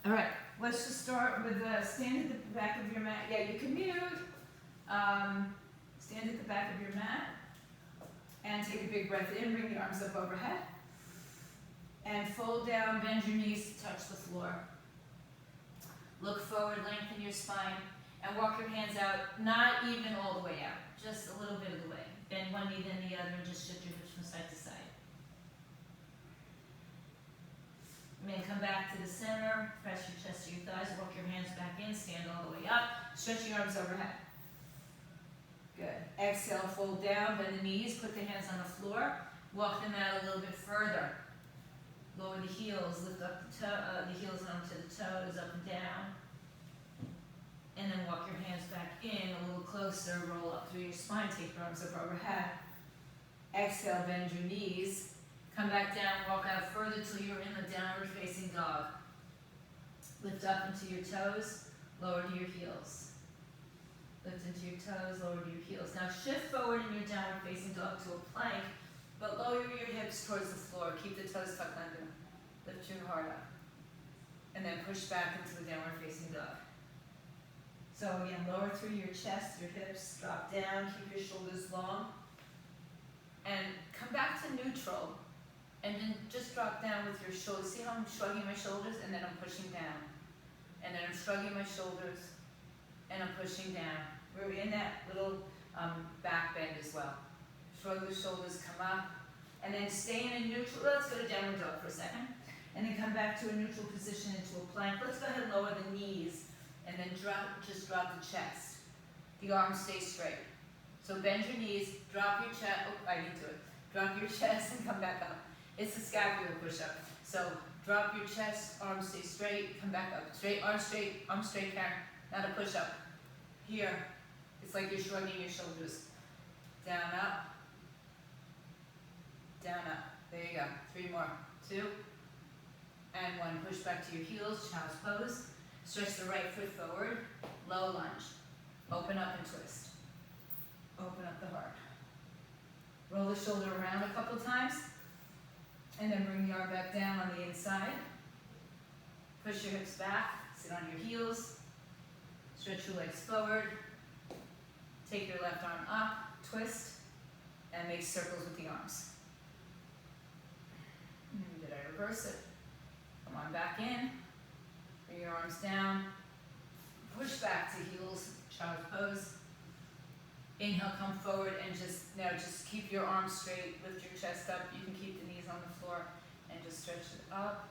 All right, let's just start with stand at the back of your mat. Yeah, you can mute. Stand at the back of your mat and take a big breath in. Bring the arms up overhead. And fold down, bend your knees to touch the floor. Look forward, lengthen your spine, and walk your hands out, not even all the way out, just a little bit of the way. Bend one knee, then the other, and just shift your hips from side to side. And then come back to the center, press your chest to your thighs, walk your hands back in, stand all the way up, stretch your arms overhead. Good. Exhale, fold down, bend the knees, put the hands on the floor, walk them out a little bit further. Lower the heels, lift up the heels onto the toes, up and down. And then walk your hands back in a little closer, roll up through your spine, take your arms up overhead. Exhale, bend your knees. Come back down, walk out further till you're in the downward facing dog. Lift up into your toes, lower to your heels. Lift into your toes, lower to your heels. Now shift forward in your downward facing dog to a plank, but lower your hips towards the floor. Keep the toes tucked under. Lift your heart up. And then push back into the downward facing dog. So again, lower through your chest, your hips, drop down, keep your shoulders long. And come back to neutral. And then just drop down with your shoulders. See how I'm shrugging my shoulders and then I'm pushing down. And then I'm shrugging my shoulders and I'm pushing down. We're in that little back bend as well. Shrug the shoulders, come up. And then stay in a neutral, let's go to downward dog for a second. And then come back to a neutral position into a plank. Let's go ahead and lower the knees. And then just drop the chest. The arms stay straight. So bend your knees, drop your chest, oh, I need to it. Drop your chest and come back up. It's a scapular push-up. So drop your chest, arms stay straight, come back up. Straight, arms straight, Karen. Not a push-up. Here, it's like you're shrugging your shoulders. Down, up. Down, up. There you go. 3 more. 2. And 1. Push back to your heels, child's pose. Stretch the right foot forward, low lunge. Open up and twist. Open up the heart. Roll the shoulder around a couple times. And then bring the arm back down on the inside. Push your hips back, sit on your heels. Stretch your legs forward. Take your left arm up, twist, and make circles with the arms. Did I reverse it? Come on back in. Bring your arms down. Push back to heels, child's pose. Inhale, come forward and just keep your arms straight. Lift your chest up. You can keep the knees on the floor and just stretch it up.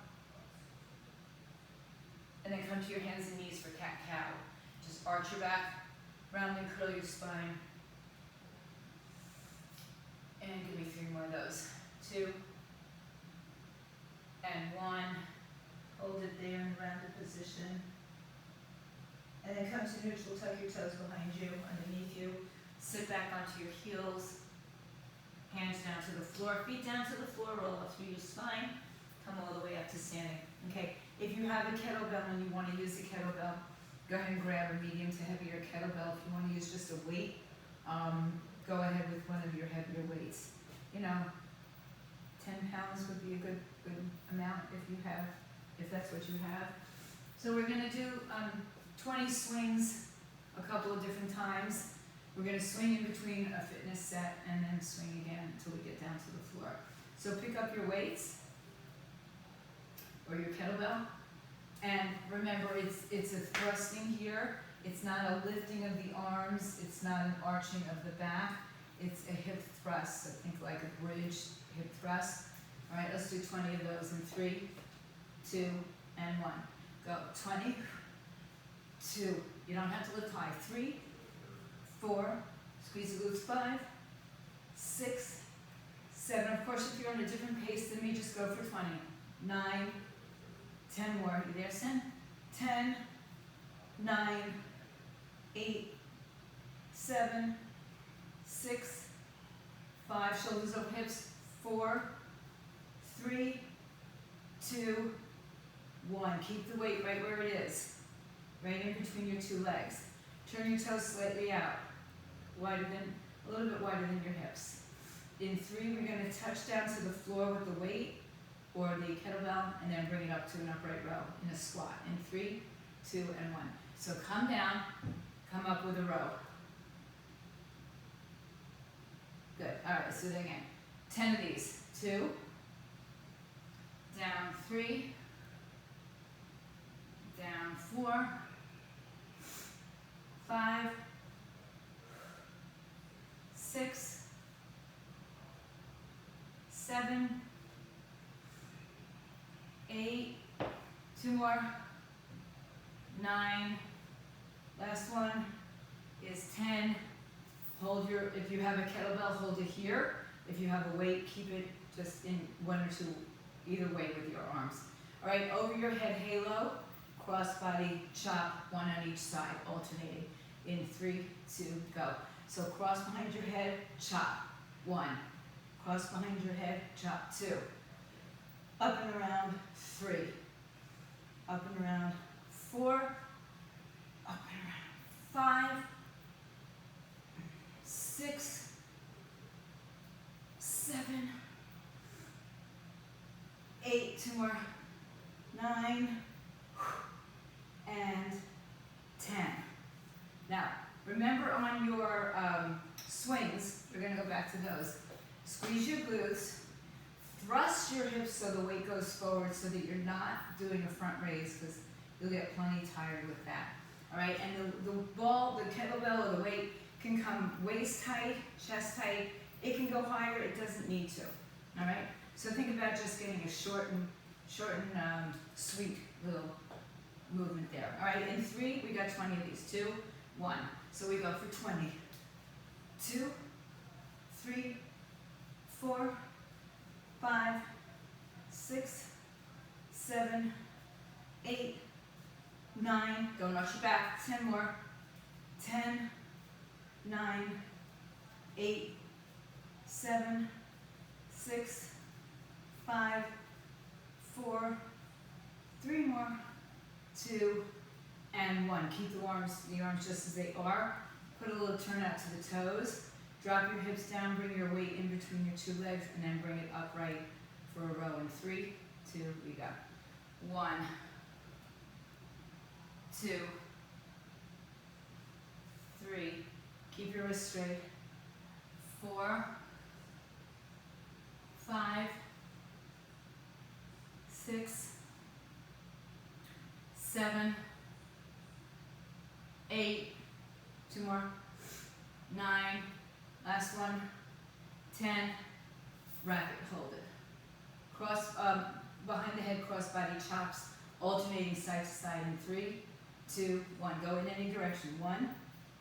And then come to your hands and knees for cat-cow. Just arch your back, round and curl your spine. And give me 3 more of those. 2. And 1. Hold it there in rounded position. And then come to neutral, tuck your toes behind you, underneath you. Sit back onto your heels. Hands down to the floor, feet down to the floor, roll up through your spine. Come all the way up to standing. Okay, if you have a kettlebell and you want to use a kettlebell, go ahead and grab a medium to heavier kettlebell. If you want to use just a weight, go ahead with one of your heavier weights. 10 pounds would be a good amount if that's what you have. So we're going to do 20 swings a couple of different times. We're going to swing in between a fitness set and then swing again until we get down to the floor. So pick up your weights or your kettlebell. And remember, it's a thrusting here. It's not a lifting of the arms. It's not an arching of the back. It's a hip thrust. So think like a bridge hip thrust. All right, let's do 20 of those in 3, 2, and 1. Go. 20, 2. You don't have to lift high. 3, 4. Squeeze the glutes. 5, 6, 7. Of course, if you're on a different pace than me, just go for 20. 9, 10 more. You there, Sin? 10, 9, 8, 7, 6, 5. Shoulders over hips. 4, 3, 2, 1. Keep the weight right where it is. Right in between your 2 legs. Turn your toes slightly out. A little bit wider than your hips. In 3, we're going to touch down to the floor with the weight or the kettlebell and then bring it up to an upright row in a squat. In 3, 2, and 1. So come down, come up with a row. Good. All right, so then again, 10 of these. 2, down 3, down 4, 5, 6, 7, 8, 2 more, 9, last one is 10. Hold your, if you have a kettlebell, hold it here. If you have a weight, keep it just in 1 or 2, either way with your arms. All right, over your head halo, cross body chop, 1 on each side, alternating. In 3, 2, go. So cross behind your head, chop, 1. Cross behind your head, chop, 2. Up and around, 3. Up and around, 4. Up and around, 5. 6, 7, 8, 2 more, 9, and 10. Now, remember on your swings, we're going to go back to those. Squeeze your glutes, thrust your hips so the weight goes forward so that you're not doing a front raise because you'll get plenty tired with that. All right, and the ball, the kettlebell or the weight can come waist height, chest height. It can go higher, it doesn't need to. All right, so think about just getting a short and sweet little movement there. All right, in 3, we got 20 of these. 2, 1. So we go for 20. 2, 3, 4, 5, 6, 7, 8, 9. Don't rush it back. 10 more. 10, 9, 8, 7, 6, 5, 4, 3 more, 2, and 1. Keep the arms just as they are. Put a little turn out to the toes. Drop your hips down, bring your weight in between your 2 legs, and then bring it upright for a row. In 3, 2, we go. 1, 2, 3. Keep your wrists straight. 4, 5, 6, 7, 8, 2 more, 9, last one, 10, wrap it, hold it. Cross, behind the head, cross body chops, alternating side to side in 3, 2, 1. Go in any direction. 1,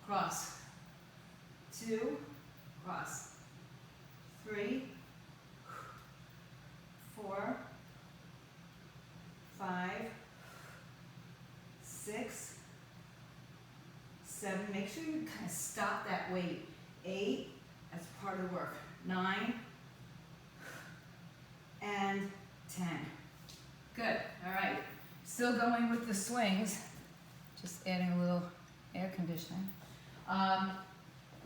cross. 2, cross. 3, 4, 5, 6, 7. Make sure you kind of stop that weight. 8, that's part of the work. 9, and 10. Good, all right. Still going with the swings, just adding a little air conditioning.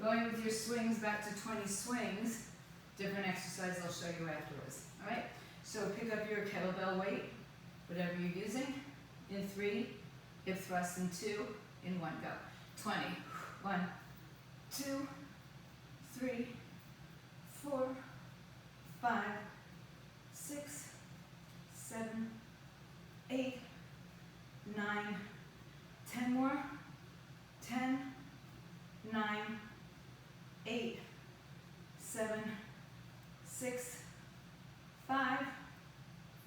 Going with your swings back to 20 swings, different exercise I'll show you afterwards, all right? So pick up your kettlebell weight, whatever you're using, in 3, hip thrust in 2, in 1, go. 20, 1, 2, 3, 4, 5, 6, 7, 8, 9, 10 more, 10, 9, 8, 7, 6, 5,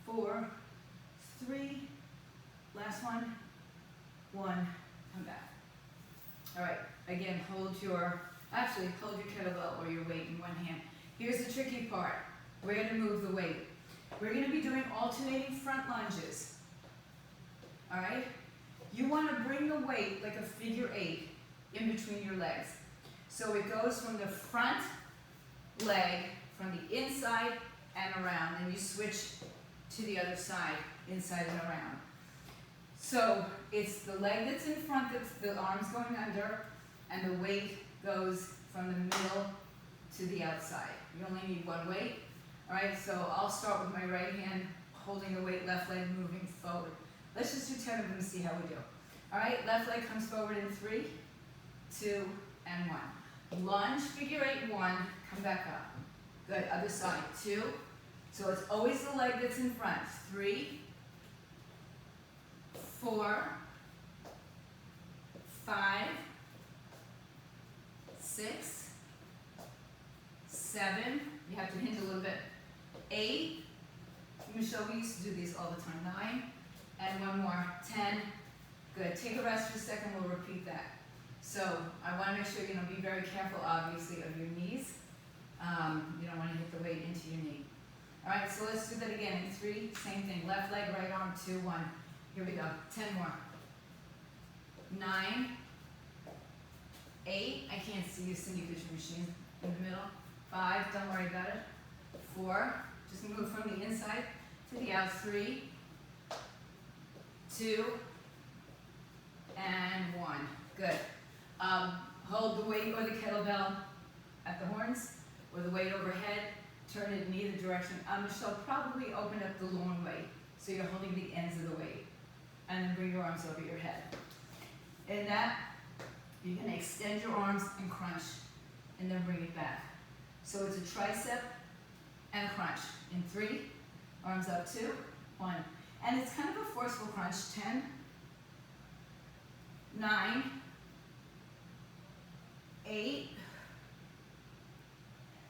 4, 3, last one, 1, come back. All right, again, hold your kettlebell or your weight in one hand. Here's the tricky part. We're going to move the weight. We're going to be doing alternating front lunges. All right? You want to bring the weight like a figure 8 in between your legs. So it goes from the front leg, from the inside and around, and you switch to the other side, inside and around. So it's the leg that's in front, that's the arms going under, and the weight goes from the middle to the outside. You only need one weight. All right, so I'll start with my right hand holding the weight, left leg moving forward. Let's just do 10 of them and see how we do. All right, left leg comes forward in 3, 2, and 1. Lunge, figure 8, 1, come back up. Good, other side, 2. So it's always the leg that's in front. 3, 4, 5, 6, 7, you have to hinge a little bit, 8, Michelle, we used to do these all the time, 9, and one more, 10, good. Take a rest for a second, we'll repeat that. So I want to make sure, be very careful, obviously, of your knees. You don't want to hit the weight into your knee. All right, so let's do that again in 3, same thing, left leg, right arm, 2, 1. Here we go, 10 more. 9, 8, I can't see you, Cindy, because your machine's in the middle. 5, don't worry about it. 4, just move from the inside to the out. 3, 2, and 1. Good. Hold the weight or the kettlebell at the horns, or the weight overhead. Turn it in either direction. Michelle, probably open up the long way, so you're holding the ends of the weight. And then bring your arms over your head. In that, you're going to extend your arms and crunch, and then bring it back. So it's a tricep and a crunch. In 3, arms up, 2, 1. And it's kind of a forceful crunch. 10, 9, 8,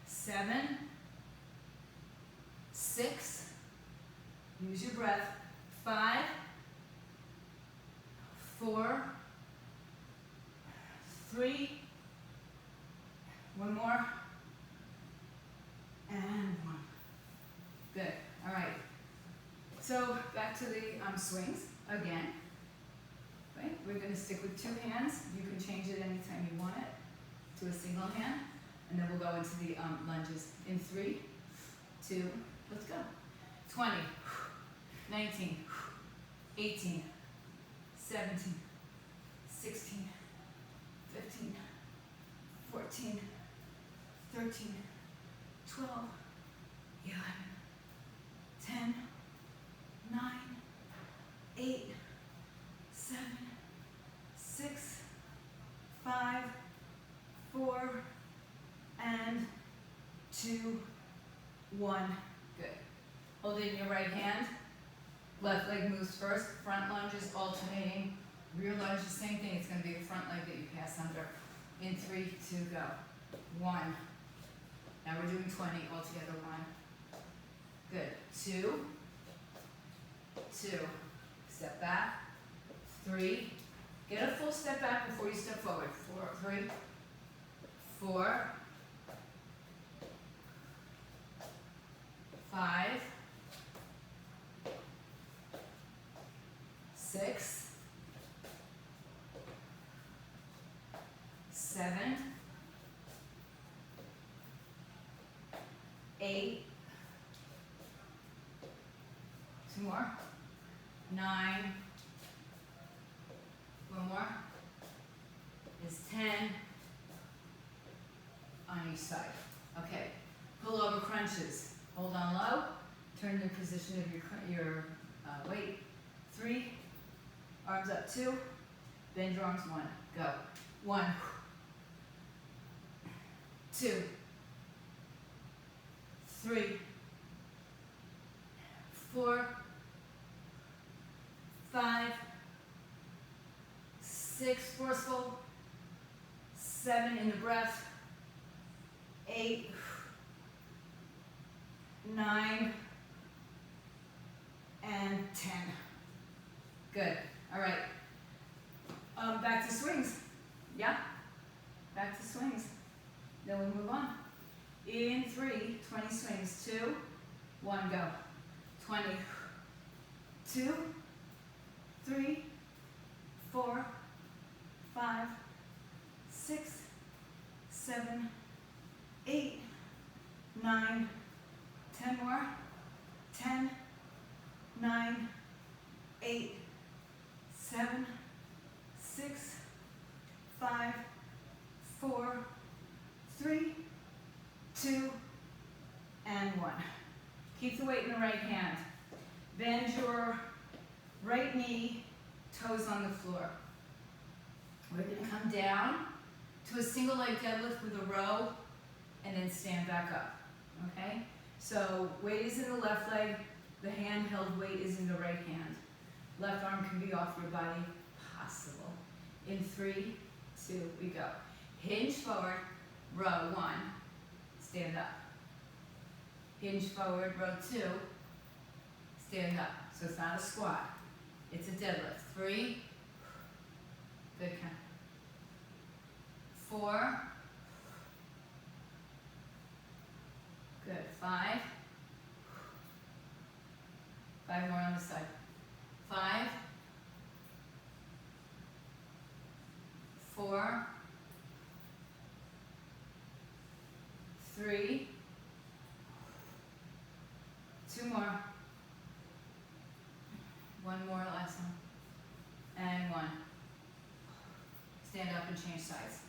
7, 6, use your breath, 5, 4, 3, one more, and 1. Good. All right. So back to the swings again. Right? We're going to stick with 2 hands. You can change it anytime you want it to a single hand, and then we'll go into the lunges in 3, 2. Let's go. 20, 19, 18, 17, 16, 15, 14, 13, 12, 11, 10, 9, 8, 7, 6, 5, 4, and 2, 1. Good. Hold it in your right hand. Left leg moves first. Front lunge is alternating. Rear lunge, the same thing. It's going to be the front leg that you pass under. In 3, 2, go. 1. Now we're doing 20 altogether. 1. Good. 2. 2. Step back. 3. Get a full step back before you step forward. 4, 3, 4, 5, 6, 7, 8, 2 more, 9, 1 more, is 10 on each side. Okay, pull over crunches. Hold on low, turn the position of your weight. 3, arms up, 2, bend your arms, 1, go. 1, 2, 3, 4, 5, 6, forceful, 7 in the breath, 8, 9, and 10. Good. All right. Back to swings. Yeah? Back to swings. Then we move on. In 3, 20 swings. 2, 1, go. 20. 2, 3, 4, 5, 6, 7, 8, 9, 10 more. 10, 9, 8, 7, 6, 5, 4, 3, 2, and 1. Keep the weight in the right hand. Bend your right knee, toes on the floor. We're gonna come down to a single leg deadlift with a row, and then stand back up, okay? So weight is in the left leg, the handheld weight is in the right hand. Left arm can be off your body, possible. In 3, 2, we go. Hinge forward, row 1, stand up. Hinge forward, row 2, stand up. So it's not a squat, it's a deadlift. 3, good count. 4, good. 5, 5 more on the side. 5, 4, 3, 2 more, 1 more, last one, and 1. Stand up and change sides.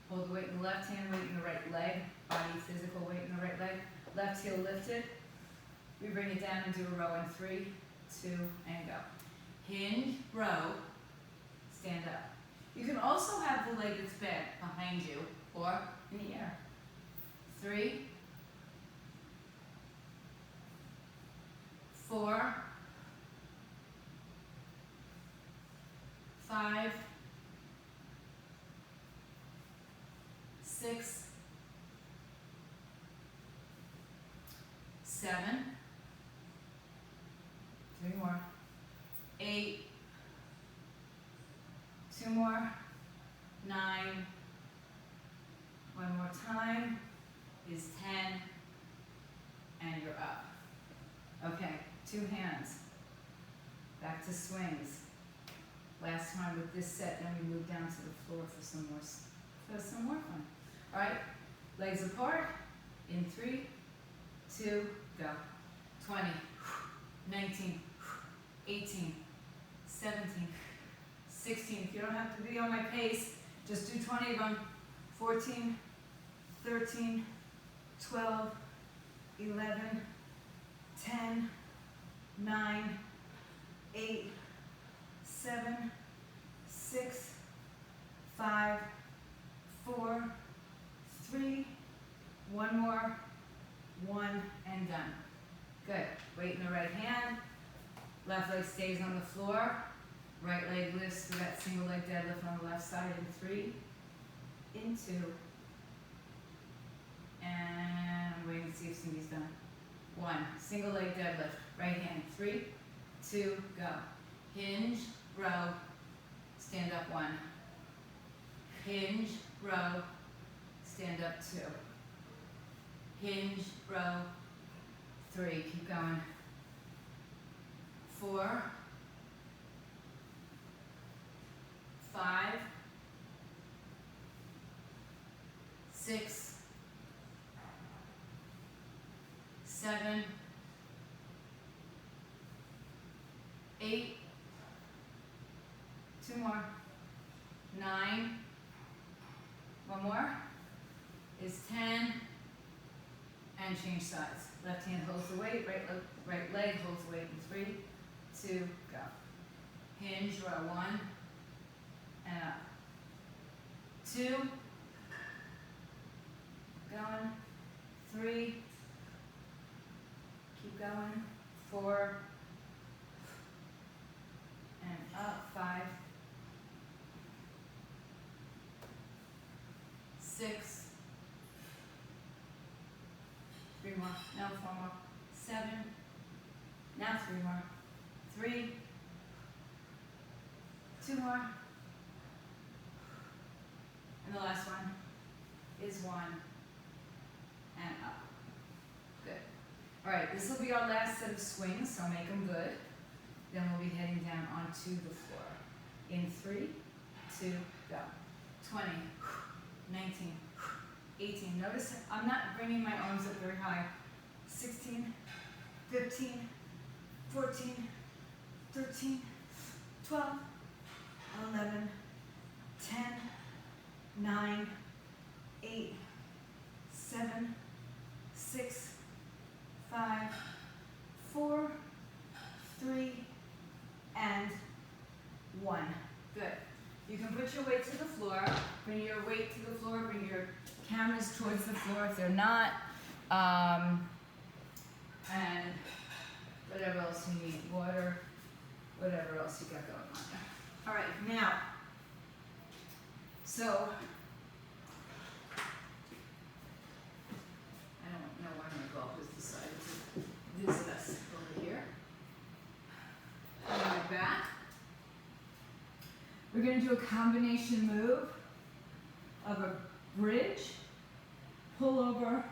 Hold the weight in the left hand, weight in the right leg, body physical weight in the right leg. Left heel lifted. We bring it down and do a row in 3, 2, and go. Hinge, row, stand up. You can also have the leg that's bent behind you or in the air. 3, 4, 5, 6, 7, 3 more, 8, 2 more, 9, 1 more time is 10, and you're up. Okay, 2 hands, back to swings. Last time with this set, then we move down to the floor for some more fun. All right, legs apart, in 3, 2, go. 20, 19, 18, 17, 16. If you don't have to be on my pace, just do 20 of them. 14, 13, 12, 11, 10, 9, 8, 7, 6, 5, 4, 3, 1 more, 1, and done. Good. Weight in the right hand. Left leg stays on the floor. Right leg lifts to that single leg deadlift on the left side in 3, in 2, and I'm waiting to see if Cindy's done. 1, single leg deadlift, right hand, 3, 2, go. Hinge, row, stand up 1. Hinge, row, stand up 2. Hinge, row, 3, keep going. 4, 5, 6, 7, 8, 2 more, 9, 1 more, is 10, and change sides. Left hand holds the weight, right leg holds the weight in 3, 2, go. Hinge, row 1, and up. 2, going, 3, keep going, 4, and up, 5, 6, 3 more, now 4 more, 7, now 3 more, 3, 2 more, and the last one is 1, and up. Good. All right, this will be our last set of swings, so make them good. Then we'll be heading down onto the floor. In 3, 2, go. 20, 19, 18. Notice I'm not bringing my arms up very high. 16, 15, 14, 13, 12, 11, 10, 9, 8, 7, 6, 5, 4, 3, and 1. Good. You can put your weight to the floor, bring your weight to the floor, bring your cameras towards the floor if they're not, and whatever else you need, water, whatever else you got going on there. All right, now, so, I don't know why my golf has decided to visit us over here. On my back. We're going to do a combination move of a bridge, pull over,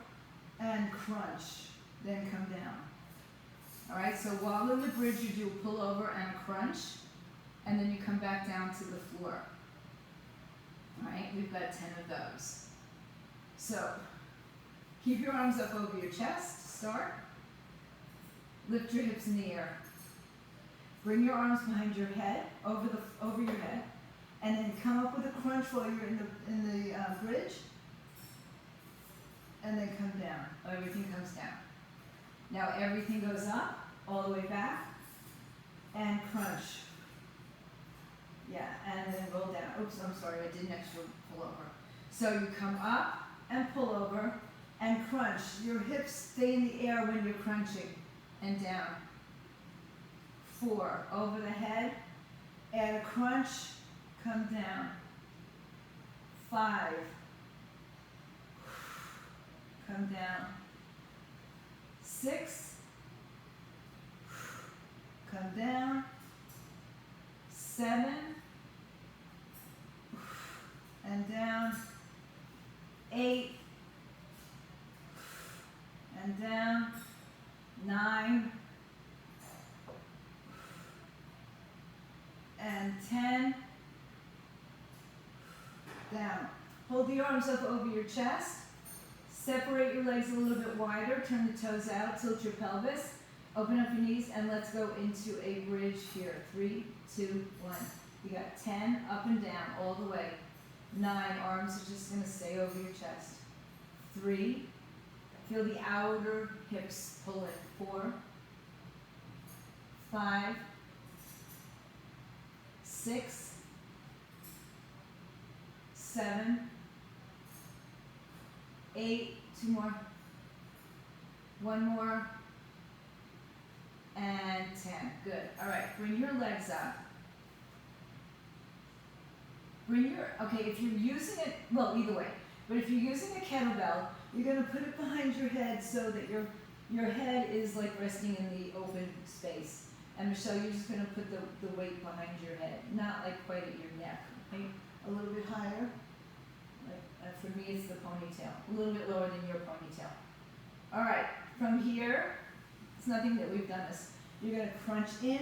and crunch, then come down. All right, so while in the bridge, you do pull over and crunch, and then you come back down to the floor. All right, we've got 10 of those. So, keep your arms up over your chest, start. Lift your hips in the air. Bring your arms behind your head, over your head, and then come up with a crunch while you're in the bridge, and then come down. Everything comes down. Now everything goes up, all the way back, and crunch. Yeah, and then roll down. Oops, I'm sorry, I did an extra pull over. So you come up and pull over and crunch. Your hips stay in the air when you're crunching, and down. 4, over the head, and a crunch, come down. 5, come down. 6, come down. 7, and down. 8, and down. 9, and 10, down. Hold the arms up over your chest. Separate your legs a little bit wider. Turn the toes out. Tilt your pelvis. Open up your knees, and let's go into a bridge here. 3, 2, 1. You got 10, up and down, all the way. 9, arms are just going to stay over your chest. 3, feel the outer hips pull in. 4, 5, 6, 7, 8, 2 more, 1 more, and 10. Good. All right, bring your legs up. Okay, if you're using it, well, either way, but if you're using a kettlebell, you're going to put it behind your head so that your head is like resting in the open space. And Michelle, you're just going to put the weight behind your head, not like quite at your neck, okay? A little bit higher. Like for me, it's the ponytail. A little bit lower than your ponytail. All right, from here, it's nothing that we've done this. You're going to crunch in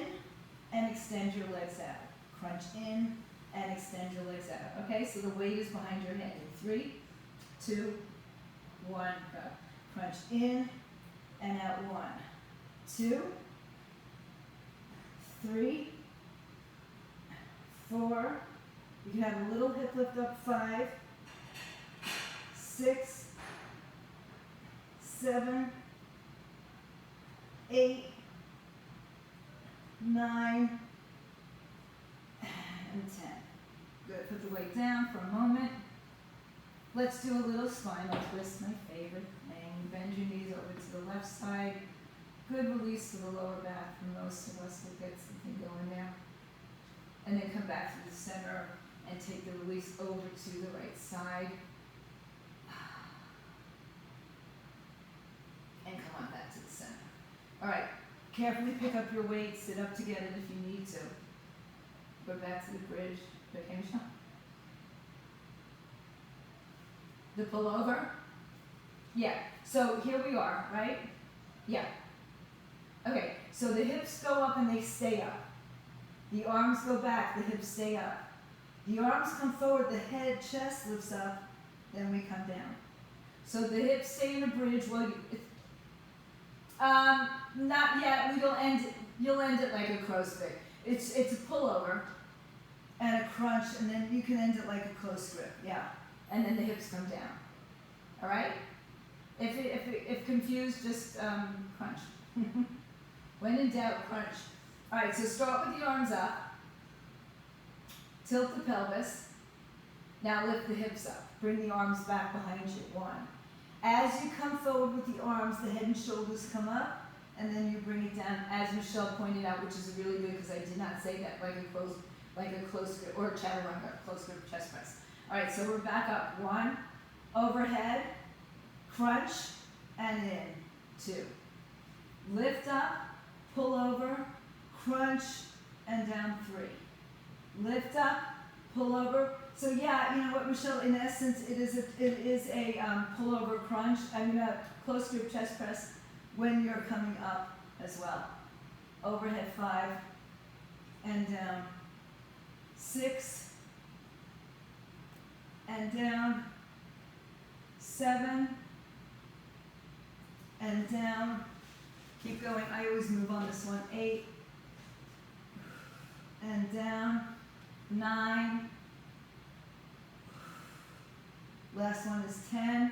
and extend your legs out. Crunch in and extend your legs out. Okay, so the weight is behind your head. In 3, 2, 1, go. Crunch in and out. 1, 2, 3, 4. You can have a little hip lift up. 5, 6, 7, 8, 9, and 10. Good. Put the weight down for a moment. Let's do a little spinal twist, my favorite thing. Bend your knees over to the left side. Good release to the lower back for most of us. We'll get something going there. And then come back to the center and take the release over to the right side. And come on back to the center. All right. Carefully pick up your weight. Sit up to get it if you need to. Go back to the bridge. Okay, Michelle? The pullover? Yeah. So here we are, right? Yeah. Okay. So the hips go up and they stay up. The arms go back. The hips stay up. The arms come forward. The head, chest lifts up. Then we come down. So the hips stay in a bridge. Well, not yet. You'll end it like a crow's feet. It's a pullover and a crunch, and then you can end it like a close grip. Yeah. And then the hips come down. All right? If confused, just crunch. When in doubt, crunch. Alright, so start with the arms up. Tilt the pelvis. Now lift the hips up. Bring the arms back behind you. 1. As you come forward with the arms, the head and shoulders come up, and then you bring it down, as Michelle pointed out, which is really good because I did not say that, like a close grip, or a chaturanga, close grip chest press. Alright, so we're back up. 1, overhead, crunch, and in. 2. Lift up, pull over, crunch, and down. 3. Lift up, pull over. So yeah, you know what, Michelle, in essence, it is a pull-over crunch, a close grip chest press when you're coming up as well. Overhead 5, and down. 6, and down. 7, and down. Keep going, I always move on this one. 8, and down. 9, last one is 10,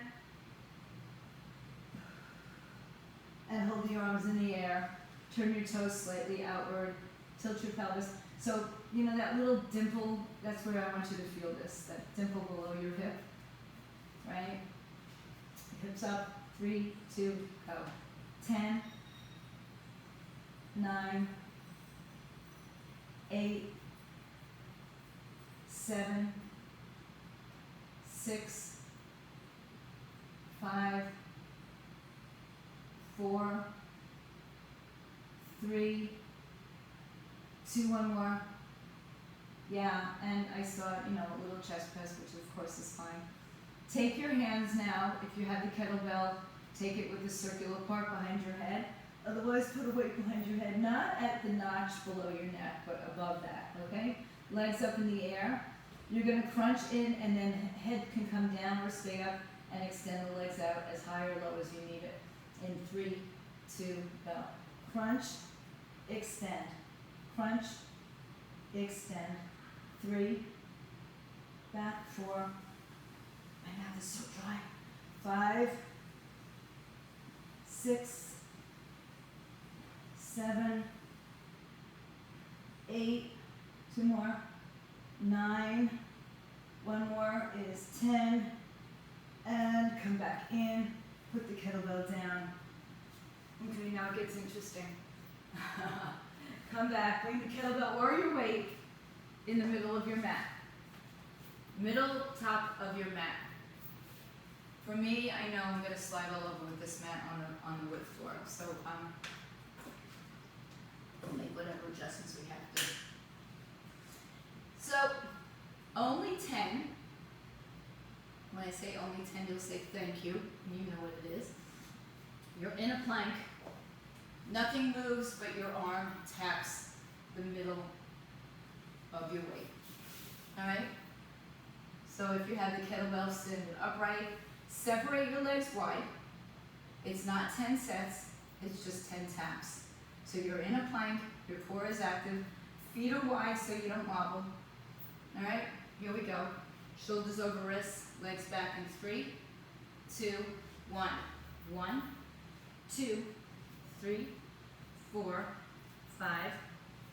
and hold the arms in the air, turn your toes slightly outward, tilt your pelvis. So, you know that little dimple, that's where I want you to feel this, that dimple below your hip, right? Hips up, 3, 2, go. 10, 9, 8, 7, 6, 5, 4, 3, 2, one more. Yeah, and I saw, a little chest press, which of course is fine. Take your hands now, if you have the kettlebell, take it with the circular part behind your head. Otherwise, put a weight behind your head, not at the notch below your neck, but above that, okay? Legs up in the air. You're going to crunch in, and then head can come down or stay up, and extend the legs out as high or low as you need it. In 3, 2, go. Crunch, extend. Crunch, extend. 3, back. 4, my mouth is so dry. 5, 6, 7, 8, 2 more. 9, one more is 10, and come back in, put the kettlebell down. Okay, now it gets interesting. Come back, bring the kettlebell or your weight in the middle of your mat. Middle, top of your mat. For me, I know I'm going to slide all over with this mat on the wood floor, so we'll make whatever adjustments we have to do. So, only 10. When I say only 10, you'll say thank you, and you know what it is. You're in a plank. Nothing moves, but your arm taps the middle of your weight. All right? So if you have the kettlebell sitting upright, separate your legs wide. It's not 10 sets, it's just 10 taps. So you're in a plank, your core is active, feet are wide so you don't wobble. All right, here we go. Shoulders over wrists, legs back in 3, 2, 1. 1, 2, 3, 4, 5,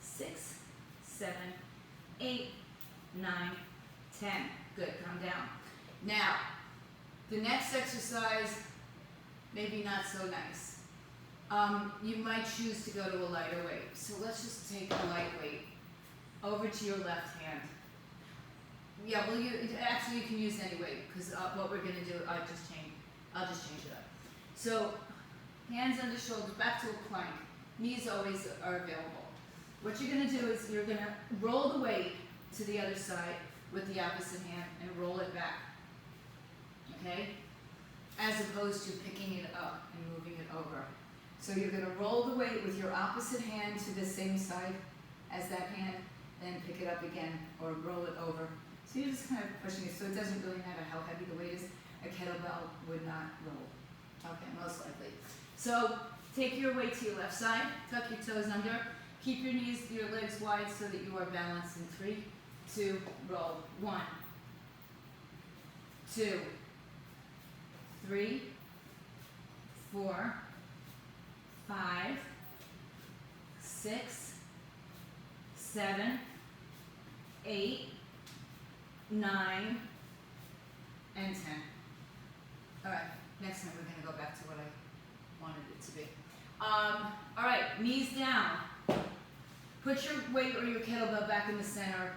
6, 7, 8, 9, 10. Good, calm down. Now, the next exercise, maybe not so nice. You might choose to go to a lighter weight. So let's just take a light weight over to your left hand. Yeah, well, you can use any weight because what we're going to do, I'll just change it up. So, hands under shoulders, back to a plank. Knees always are available. What you're going to do is you're going to roll the weight to the other side with the opposite hand and roll it back. Okay? As opposed to picking it up and moving it over. So you're going to roll the weight with your opposite hand to the same side as that hand, then pick it up again or roll it over. So you're just kind of pushing it, so it doesn't really matter how heavy the weight is. A kettlebell would not roll. Okay, most likely. So take your weight to your left side, tuck your toes under, keep your legs wide so that you are balanced in 3, 2, roll. 1, 2, 3, 4, 5, 6, 7, 8, 9, and 10. All right, next time we're gonna go back to what I wanted it to be. All right, knees down. Put your weight or your kettlebell back in the center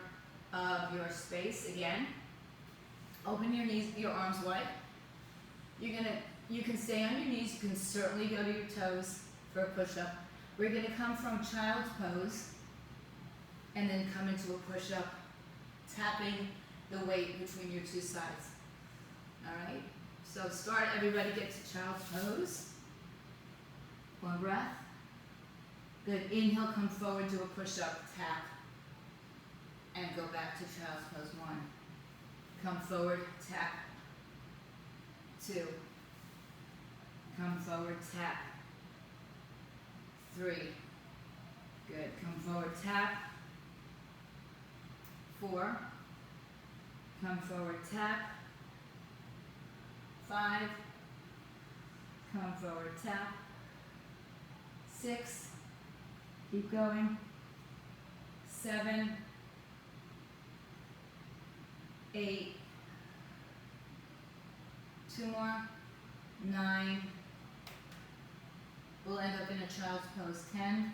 of your space again. Open your knees, your arms wide. You can stay on your knees. You can certainly go to your toes for a push-up. We're gonna come from child's pose and then come into a push-up, tapping the weight between your two sides. All right, so start, everybody get to child's pose. One breath. Good, inhale, come forward, do a push-up, tap, and go back to child's pose. 1. Come forward, tap. 2. Come forward, tap. 3. Good, come forward, tap. 4. Come forward, tap. 5. Come forward, tap. 6. Keep going. 7. 8. 2 more. 9. We'll end up in a child's pose. 10.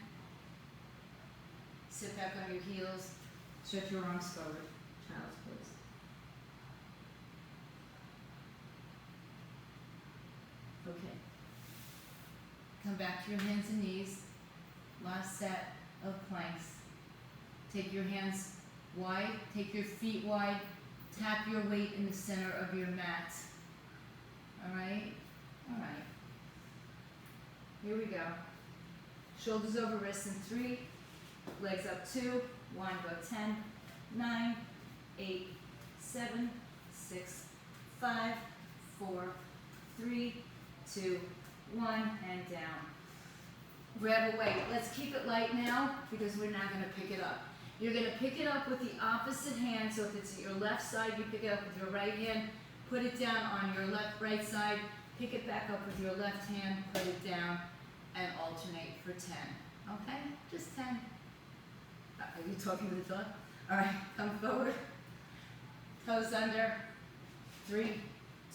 Sit back on your heels. Stretch your arms forward. Child's pose. Okay. Come back to your hands and knees. Last set of planks. Take your hands wide. Take your feet wide. Tap your weight in the center of your mat. All right? All right. Here we go. Shoulders over wrists in 3. Legs up 2. 1, go 10, 9, 8, 7, 6, 5, 4, 3, 2, 1, and down. Grab a weight. Let's keep it light now because we're not going to pick it up. You're going to pick it up with the opposite hand. So if it's your left side, you pick it up with your right hand. Put it down on your right side. Pick it back up with your left hand. Put it down and alternate for 10. Okay? Just 10. Are you talking to the dog? All right, come forward. Toes under. 3,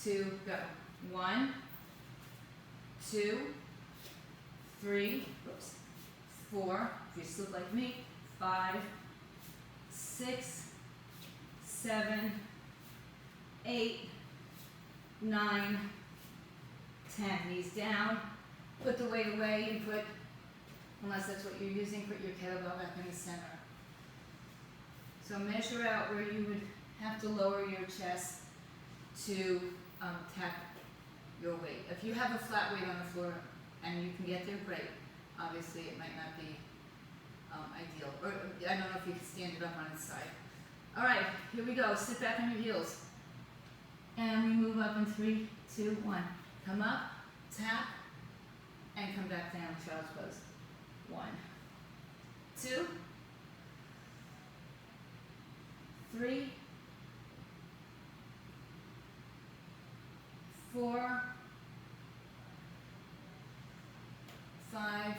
2, go. 1, 2, 3, 4, if you sleep like me, 5, 6, 7, 8, 9, 10. Knees down. Put the weight away and put, unless that's what you're using, put your kettlebell back in the center. So measure out where you would have to lower your chest to tap your weight. If you have a flat weight on the floor and you can get there, great. Obviously it might not be ideal. Or I don't know if you can stand it up on its side. All right, here we go. Sit back on your heels. And we move up in 3, 2, 1. Come up, tap, and come back down, child's pose. 1, 2, 3, 4, 5,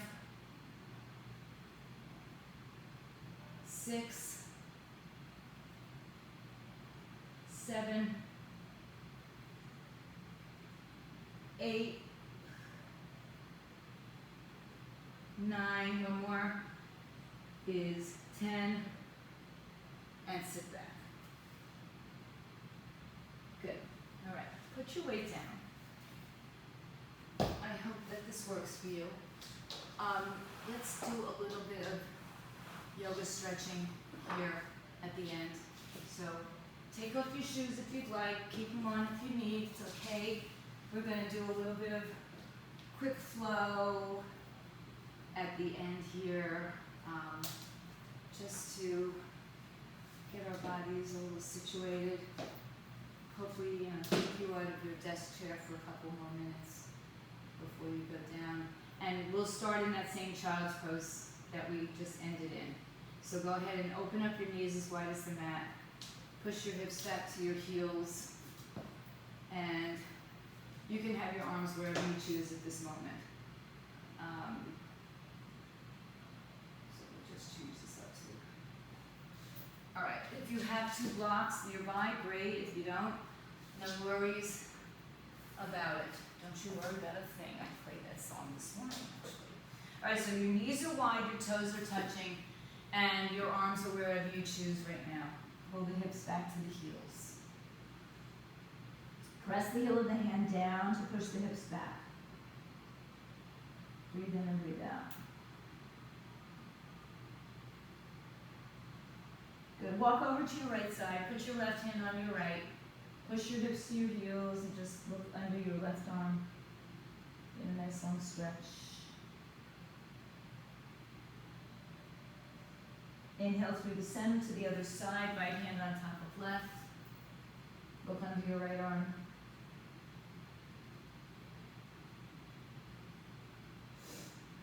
6, 7, 8, 9, one more, is 10, and sit back. Good. All right, put your weight down. I hope that this works for you. Let's do a little bit of yoga stretching here at the end. So take off your shoes if you'd like, keep them on if you need, it's okay. We're going to do a little bit of quick flow at the end here, just to get our bodies a little situated. Hopefully, keep you out of your desk chair for a couple more minutes before you go down. And we'll start in that same child's pose that we just ended in. So go ahead and open up your knees as wide as the mat. Push your hips back to your heels. And you can have your arms wherever you choose at this moment. So we'll just change this up too. If you have 2 blocks nearby, great. If you don't, no worries about it. Don't you worry about a thing. I played that song this morning, actually. All right, so your knees are wide, your toes are touching, and your arms are wherever you choose right now. Pull the hips back to the heels. Press the heel of the hand down to push the hips back. Breathe in and breathe out. Good. Walk over to your right side. Put your left hand on your right. Push your hips to your heels and just look under your left arm. Get a nice long stretch. Inhale through the center to the other side. Right hand on top of left. Look under your right arm.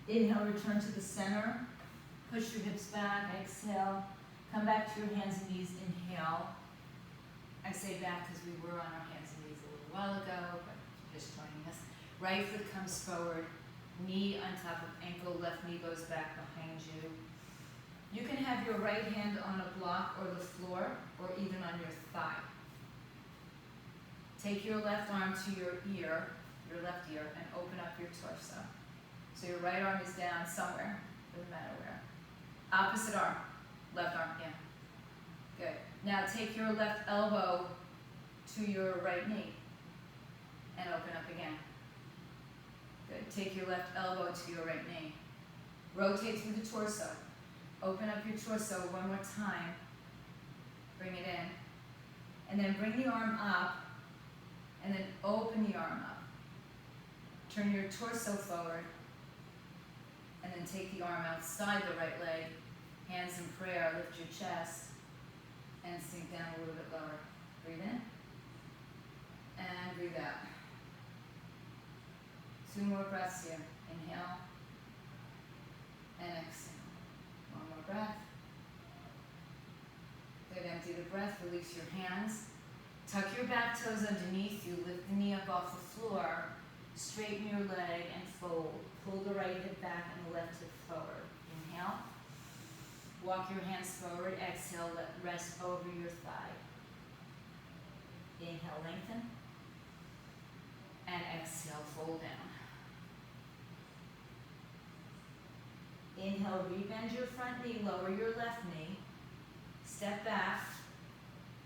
Inhale, return to the center. Push your hips back. Exhale. Come back to your hands and knees. Inhale. I say back because we were on our hands and knees a little while ago, but just joining us. Right foot comes forward. Knee on top of ankle. Left knee goes back behind you. You can have your right hand on a block or the floor, or even on your thigh. Take your left arm to your ear, your left ear, and open up your torso. So your right arm is down somewhere, doesn't matter where. Opposite arm, left arm, yeah. Good. Now take your left elbow to your right knee and open up again. Good. Take your left elbow to your right knee. Rotate through the torso. Open up your torso one more time. Bring it in. And then bring the arm up and then open the arm up. Turn your torso forward. And then take the arm outside the right leg, hands in prayer, lift your chest, and sink down a little bit lower. Breathe in, and breathe out. 2 more breaths here. Inhale, and exhale. 1 more breath. Good, empty the breath, release your hands. Tuck your back toes underneath you, lift the knee up off the floor, straighten your leg, and fold. Pull the right hip back and the left hip forward. Inhale. Walk your hands forward. Exhale, rest over your thigh. Inhale, lengthen. And exhale, fold down. Inhale, rebend your front knee, lower your left knee. Step back.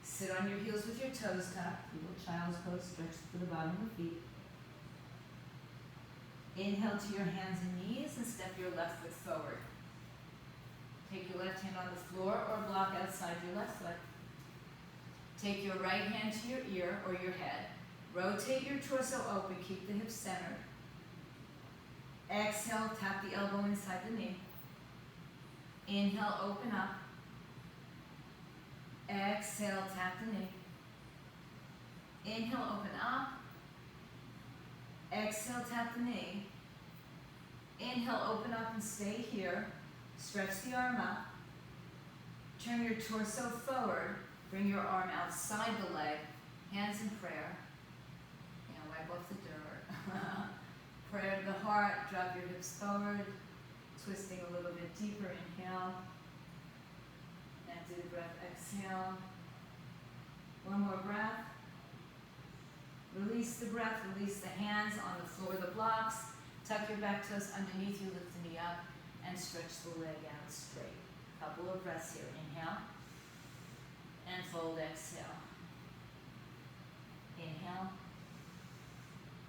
Sit on your heels with your toes tucked. Little child's pose, stretch to the bottom of the feet. Inhale to your hands and knees and step your left foot forward. Take your left hand on the floor or block outside your left foot. Take your right hand to your ear or your head. Rotate your torso open, keep the hips centered. Exhale, tap the elbow inside the knee. Inhale, open up. Exhale, tap the knee. Inhale, open up. Exhale, tap the knee. Inhale, open up and stay here. Stretch the arm up. Turn your torso forward. Bring your arm outside the leg. Hands in prayer. Wipe off the dirt. Prayer to the heart. Drop your hips forward. Twisting a little bit deeper. Inhale. Empty the breath. Exhale. 1 more breath. Release the breath, release the hands on the floor of the blocks. Tuck your back toes underneath you, lift the knee up, and stretch the leg out straight. Couple of breaths here. Inhale, and fold, exhale. Inhale,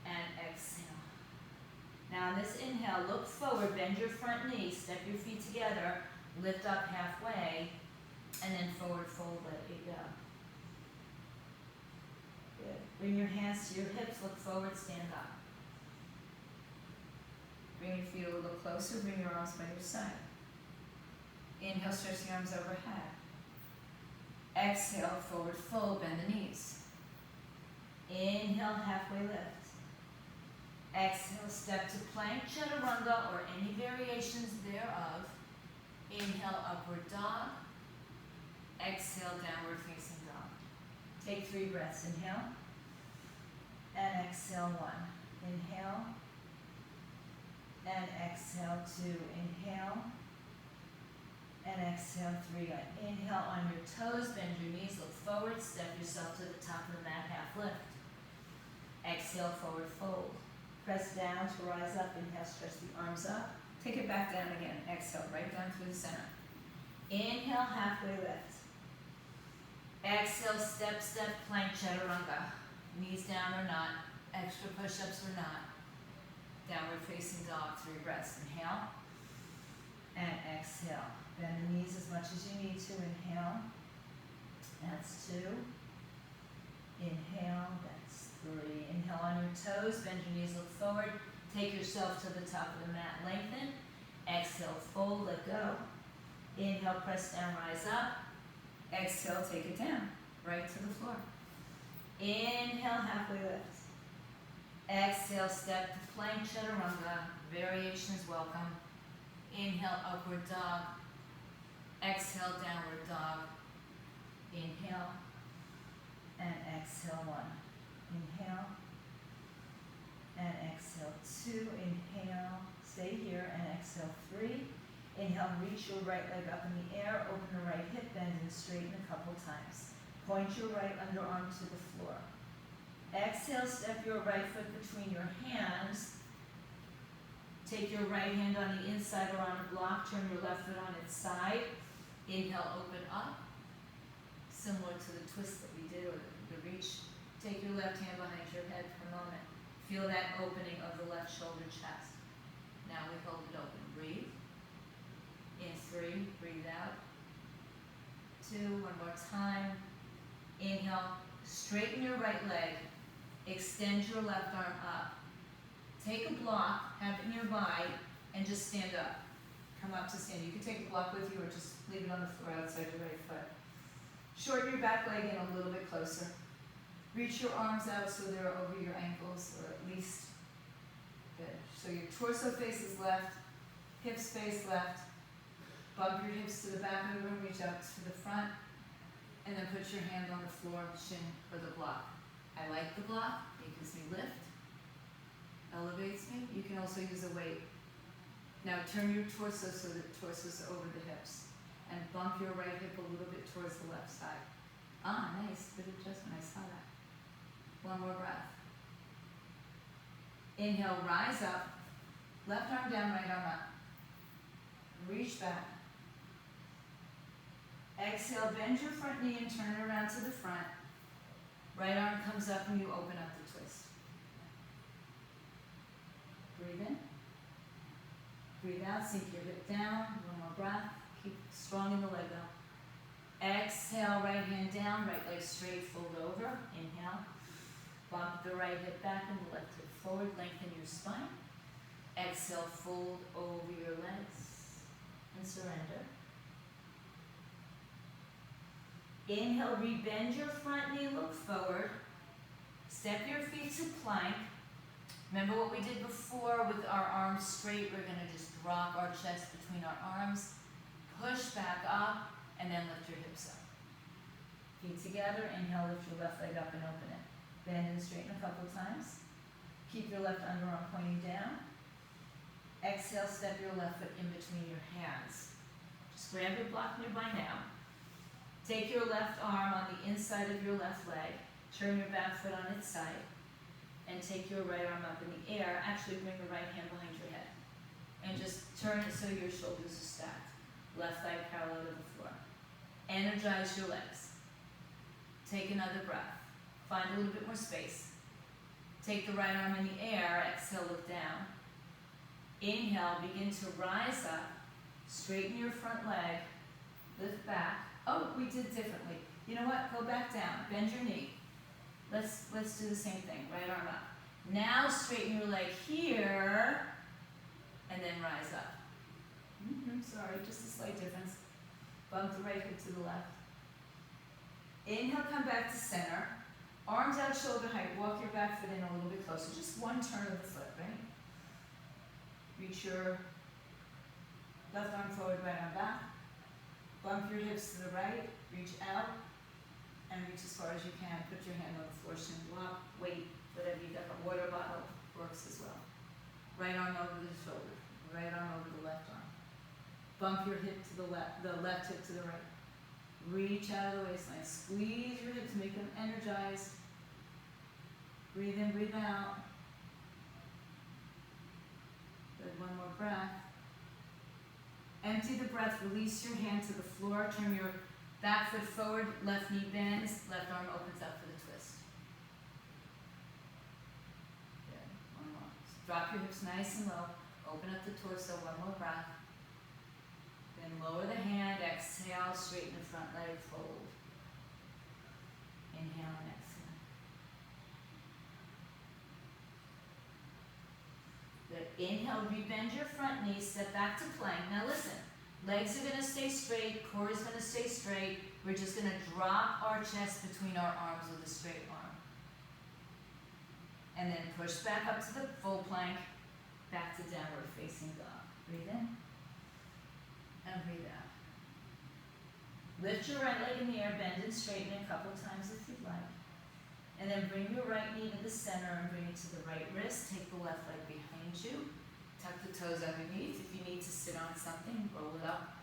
and exhale. Now on this inhale, look forward, bend your front knee, step your feet together, lift up halfway, and then forward fold, let it go. Good. Bring your hands to your hips, look forward, stand up. Bring your feet a little closer, bring your arms by your side. Inhale, stretch the arms overhead. Exhale, forward fold, bend the knees. Inhale, halfway lift. Exhale, step to plank, chaturanga, or any variations thereof. Inhale, upward dog. Exhale, downward facing dog. Take 3 breaths. Inhale. And exhale, 1. Inhale. And exhale, 2. Inhale. and exhale 3. Inhale on your toes, bend your knees, look forward, step yourself to the top of the mat, half lift. Exhale, forward fold. Press down to rise up, inhale, stretch the arms up. Take it back down again, exhale, right down through the center. Inhale, halfway lift. Exhale, step, step, plank, chaturanga. Knees down or not, extra push-ups or not. Downward facing dog, 3 breaths. Inhale and exhale. Bend the knees as much as you need to. Inhale. That's 2. Inhale. That's 3. Inhale on your toes. Bend your knees, look forward. Take yourself to the top of the mat. Lengthen. Exhale, fold, let go. Inhale, press down, rise up. Exhale, take it down. Right to the floor. Inhale, halfway lift. Exhale, step to plank chaturanga. Variations welcome. Inhale, upward dog. Exhale, downward dog. Inhale and exhale 1. Inhale and exhale 2. Inhale, stay here, and exhale 3. Inhale, reach your right leg up in the air, open the right hip, bend and straighten a couple times. Point your right underarm to the floor. Exhale, step your right foot between your hands. Take your right hand on the inside or on a block, turn your left foot on its side. Inhale, open up. Similar to the twist that we did, or the reach. Take your left hand behind your head for a moment. Feel that opening of the left shoulder chest. Now we hold it open. Breathe. In 3, breathe out. 2, one more time. Inhale, straighten your right leg. Extend your left arm up. Take a block, have it nearby, and just stand up. Come up to stand. You can take a block with you or just leave it on the floor outside your right foot. Shorten your back leg in a little bit closer. Reach your arms out so they're over your ankles, or at least good. So your torso faces left, hips face left. Bump your hips to the back of the room, reach out to the front, and then put your hand on the floor, shin, or the block. I like the block because we lift, elevates me. You can also use a weight. Now turn your torso so that torso's over the hips, and bump your right hip a little bit towards the left side. Ah, nice, good adjustment, I saw that. One more breath. Inhale, rise up, left arm down, right arm up. Reach back. Exhale, bend your front knee and turn it around to the front. Right arm comes up and you open up the twist. Breathe in. Breathe out, sink your hip down. One more breath. Keep strong in the leg though. Exhale, right hand down, right leg straight, fold over. Inhale. Bump the right hip back and the left hip forward. Lengthen your spine. Exhale, fold over your legs and surrender. Inhale, rebend your front knee, look forward. Step your feet to plank. Remember what we did before with our arms straight. We're going to just drop our chest between our arms, push back up, and then lift your hips up. Feet together, inhale, lift your left leg up and open it. Bend and straighten a couple times. Keep your left underarm pointing down. Exhale, step your left foot in between your hands. Just grab your block nearby now. Take your left arm on the inside of your left leg. Turn your back foot on its side. And take your right arm up in the air. Actually, bring the right hand behind your head. And just turn it so your shoulders are stacked. Left leg parallel to the floor. Energize your legs. Take another breath. Find a little bit more space. Take the right arm in the air. Exhale, look down. Inhale, begin to rise up. Straighten your front leg. Lift back. Oh, we did differently. You know what? Go back down. Bend your knee. Let's do the same thing. Right arm up. Now straighten your leg here, and then rise up. Sorry, just a slight difference. Bump the right hip to the left. Inhale, come back to center. Arms out, shoulder height. Walk your back foot in a little bit closer. Just one turn of the foot, right? Reach your left arm forward, right arm back. Bump your hips to the right. Reach out. And reach as far as you can. Put your hand on the floor, shin block, weight, whatever you got. A water bottle works as well. Right arm over the shoulder, right arm over the left arm. Bump your hip to the left hip to the right. Reach out of the waistline. Squeeze your hips, make them energized. Breathe in, breathe out. Good, one more breath. Empty the breath, release your hand to the floor. Turn your back foot forward, left knee bends, left arm opens up for the twist. Good, one more. Drop your hips nice and low. Open up the torso, one more breath. Then lower the hand, exhale, straighten the front leg, fold. Inhale and exhale. Good. Inhale, rebend your front knee, step back to plank. Now listen, legs are gonna stay straight, core is gonna stay straight. We're just gonna drop our chest between our arms with a straight arm. And then push back up to the full plank, back to downward facing dog. Breathe in. And breathe out. Lift your right leg in the air, bend and straighten a couple times if you'd like. And then bring your right knee to the center and bring it to the right wrist. Take the left leg behind you. Tuck the toes underneath. If you need to sit on something, roll it up.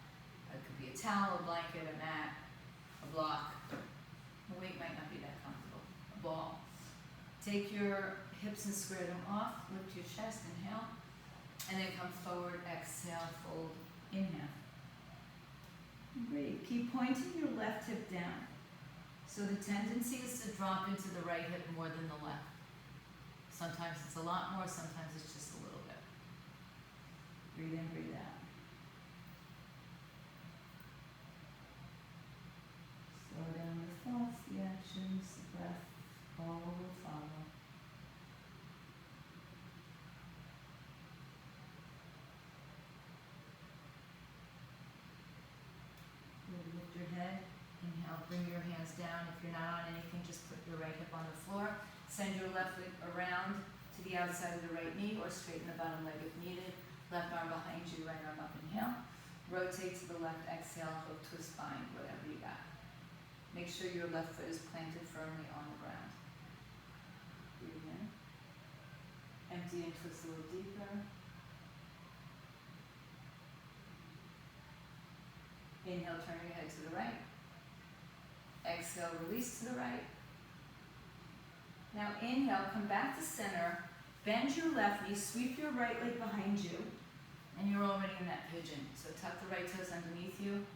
It could be a towel, a blanket, a mat, a block. The weight might not be that comfortable. A ball. Take your hips and square them off. Lift your chest, inhale. And then come forward, exhale, fold, inhale. Great. Keep pointing your left hip down. So the tendency is to drop into the right hip more than the left. Sometimes it's a lot more, sometimes it's just a little bit. Breathe in, breathe out. Slow down the thoughts, the actions, the breath, all will follow. Lift your head. Inhale, bring your hands down. If you're not on anything, just put your right hip on the floor. Send your left leg around to the outside of the right knee or straighten the bottom leg if needed. Left arm behind you, right arm up, inhale. Rotate to the left, exhale, hook to a spine, whatever you got. Make sure your left foot is planted firmly on the ground. Breathe in. Empty and twist a little deeper. Inhale, turn your head to the right. Exhale, release to the right. Now inhale, come back to center. Bend your left knee, sweep your right leg behind you, and you're already in that pigeon. So tuck the right toes underneath you.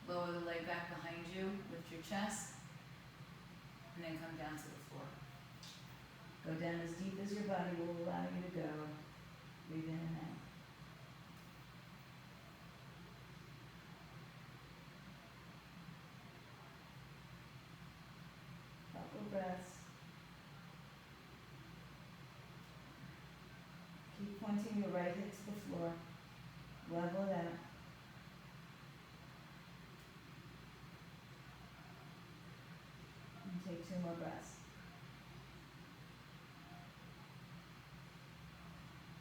Lower the leg back behind you, lift your chest, and then come down to the floor. Go down as deep as your body will allow you to go. Breathe in and out. Couple breaths. Keep pointing your right hip to the floor. Level it out. And take 2 more breaths.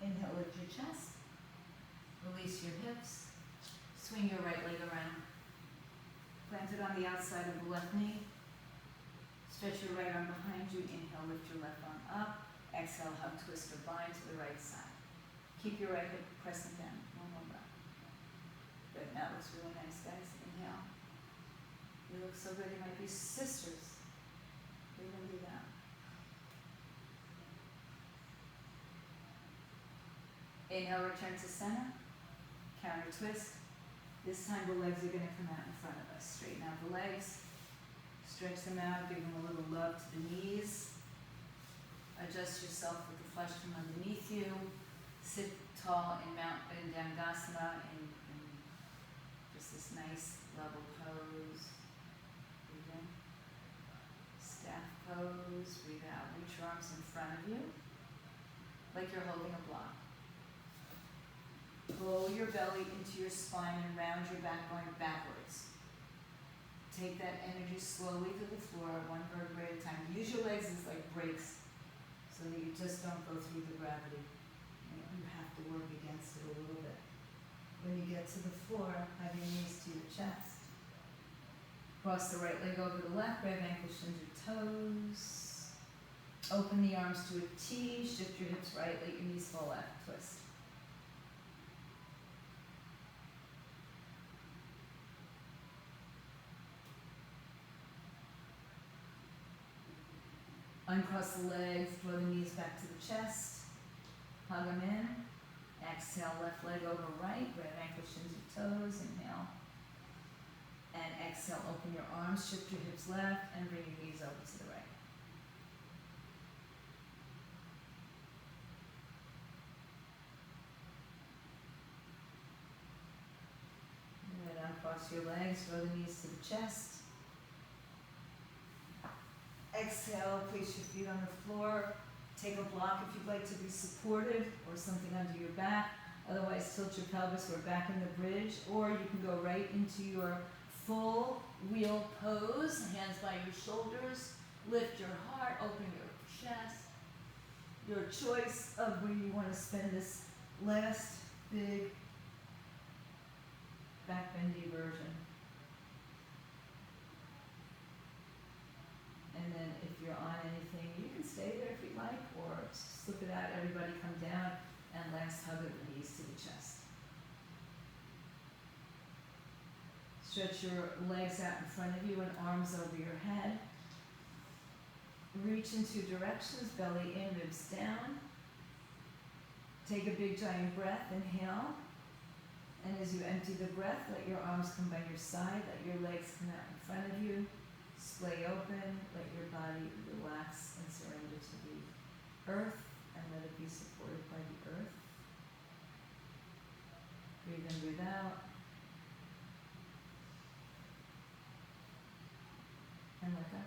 Inhale, lift your chest. Release your hips. Swing your right leg around. Plant it on the outside of the left knee. Stretch your right arm behind you. Inhale, lift your left arm up. Exhale, hug, twist, or bind to the right side. Keep your right hip pressing down. 1 more breath. Good. That looks really nice, guys. Inhale. You look so good. You might be sisters. Breathe in, breathe out. Inhale, return to center. Counter twist. This time the legs are going to come out in front of us. Straighten out the legs. Stretch them out. Give them a little love to the knees. Adjust yourself with the flesh from underneath you. Sit tall in Dandasana in just this nice level pose. Breathe in. Staff pose. Breathe out. Reach your arms in front of you like you're holding a block. Blow your belly into your spine and round your back going backwards. Take that energy slowly to the floor, 1 vertebrae at a time. Use your legs as like brakes so that you just don't go through the gravity. You have to work against it a little bit. When you get to the floor, have your knees to your chest. Cross the right leg over the left, grab ankles, shins, your toes. Open the arms to a T, shift your hips right, let your knees fall left, twist. Uncross the legs, draw the knees back to the chest, hug them in. Exhale, left leg over right, grab ankle, shins your toes, inhale. And exhale, open your arms, shift your hips left, and bring your knees over to the right. Good, uncross your legs, draw the knees to the chest. Exhale, place your feet on the floor. Take a block if you'd like to be supported or something under your back. Otherwise, tilt your pelvis. We're back in the bridge. Or you can go right into your full wheel pose. Hands by your shoulders. Lift your heart. Open your chest. Your choice of where you want to spend this last big back bendy version. And then if you're on anything, you can stay there if you like, or slip it out. Everybody come down, and last hug of the knees to the chest. Stretch your legs out in front of you and arms over your head. Reach in two directions, belly in, ribs down. Take a big giant breath, inhale. And as you empty the breath, let your arms come by your side, let your legs come out in front of you. Splay open, let your body relax and surrender to the earth, and let it be supported by the earth. Breathe in, breathe out. And let go.